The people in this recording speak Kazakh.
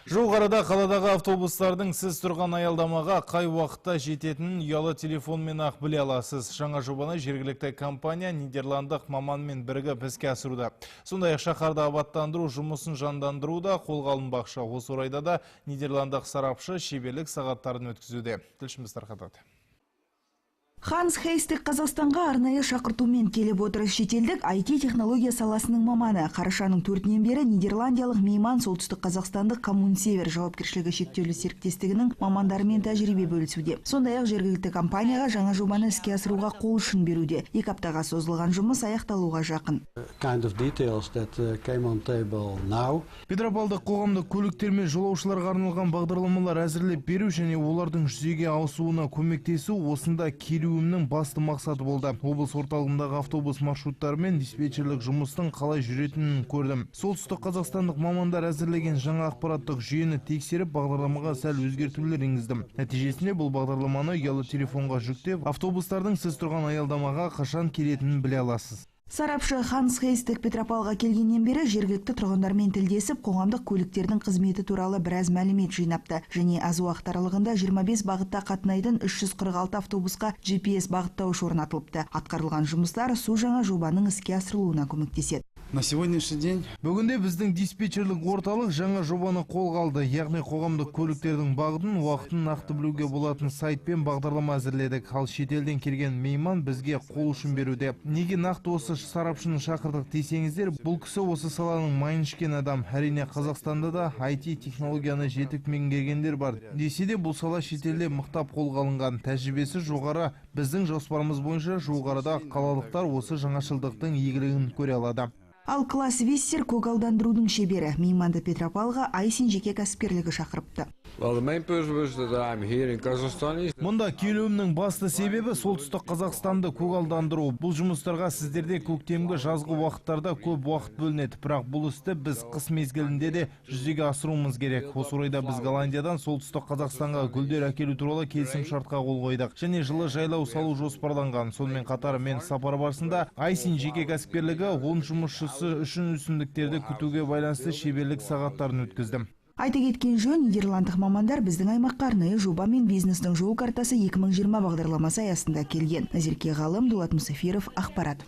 Жуық арада қаладағы автобустардың сіз тұрған аялдамаға қай уақытта жететінін ұялы телефонмен ақ біле аласыз. Жаңа жобаны жергілікті компания нидерландық маманмен бірігіп іске асыруда. Сондай-ақ шаһарды абаттандыру жұмысын жандандыруда қолға алынбақшы. Осы орайда да нидерландық сарапшы шеберлік сағаттарын өткізуде. Тілшіміз тарқатады. Ханс Хейстік Қазақстанға арнайы шақыртумен келіп отыр. Шетелдік IT-технология саласының маманы. Қарашаның 4-нен бері нидерландиялық мейман солтүстік қазақстандық Коммунсевер жауапкершілігі шектеулі серіктестігінің мамандарымен тәжірибе бөлісуде. Сондай-ақ жергілікті компанияға жаңа жобаны іске асыруға қол ұшын беруде. 2 аптаға созылған жұмыс аяқталуға жақын. Петропавлдық қоғамдық көліктер мен жолаушыларға арналған бағдарламалар әзірлеп беру және олардың жүзеге асуына көмектесу осында келуімнің басты мақсаты болды. Облыс орталығындағы автобус маршруттары мен диспетчерлік жұмыстың қалай жүретінін көрдім. Солтүстік қазақстандық мамандар әзірлеген жаңа ақпараттық жүйені тексеріп, бағдарламаға сәл өзгертулер енгіздім. Нәтижесінде бұл бағдарламаны ұялы телефонға жүктеп, автобустардың сіз тұрған аялдамаға қашан келетінін біле аласыз. Сарапшы Ханс Хейстік Петропавлға келгеннен бері жергілікті тұрғындармен тілдесіп, қоғамдық көліктердің қызметі туралы біраз мәлімет жинапты. Және аз уақыт аралығында 25 бағытта қатынайтын 346 автобусқа GPS бағыттауыш орнатылыпты. Атқарылған жұмыстар су жаңа жобаның іске асырылуына көмектеседі. На сегодняшний день бүгінде біздің диспетчерлік орталық жаңа жобаны қолға алды. Яғни қоғамдық көліктердің бағытын, уақытын нақты білуге болатын сайт пен бағдарлама әзірледік. Ал шетелден келген мейман бізге қол ұшын беруде. Неге нақты осы сарапшыны шақырдық десеңіздер, бұл кісі осы саланың майын ішкен адам. Әрине Қазақстанда да IT-технологияны жетік меңгергендер бар. Десе де бұл сала шетелде мықтап қолға алынған. Тәжірибесі жоғары. Біздің жоспарымыз бойынша жуық арада қалалықтар осы жаңашылдықтың игілігін көре алады. Ал Класс Виссер көгалдандырудың шебері мейманды Петропавлға Айсин жеке кәсіпкерлігі шақырыпты. Мұнда келуімнің басты себебі солтүстік Қазақстанды көгалдандыру. Бұл жұмыстарға сіздерде көктемгі жазғы уақыттарда көп уақыт бөлінеді. Бірақ бұл істі біз қыс мезгілінде де жүзеге асыруымыз керек. Осы орайда біз Голландиядан солтүстік Қазақстанға гүлдер әкелу туралы келісім шартқа қол қойдық. Және жылы жайлау салу жоспарланған. Сонымен қатар мен сапар барысында Айсин жеке кәсіпкерлігі 10 жұмысшысы үшін үсімдіктерді күтуге байланысты шеберлік сағаттарын өткіздім. Айта кеткен жөн, нидерландық мамандар біздің аймаққа арнайы жоба мен бизнестің жол картасы 2020 бағдарламасы аясында келген. Назерке Ғалым, Дулат Мұсафиров, ақпарат.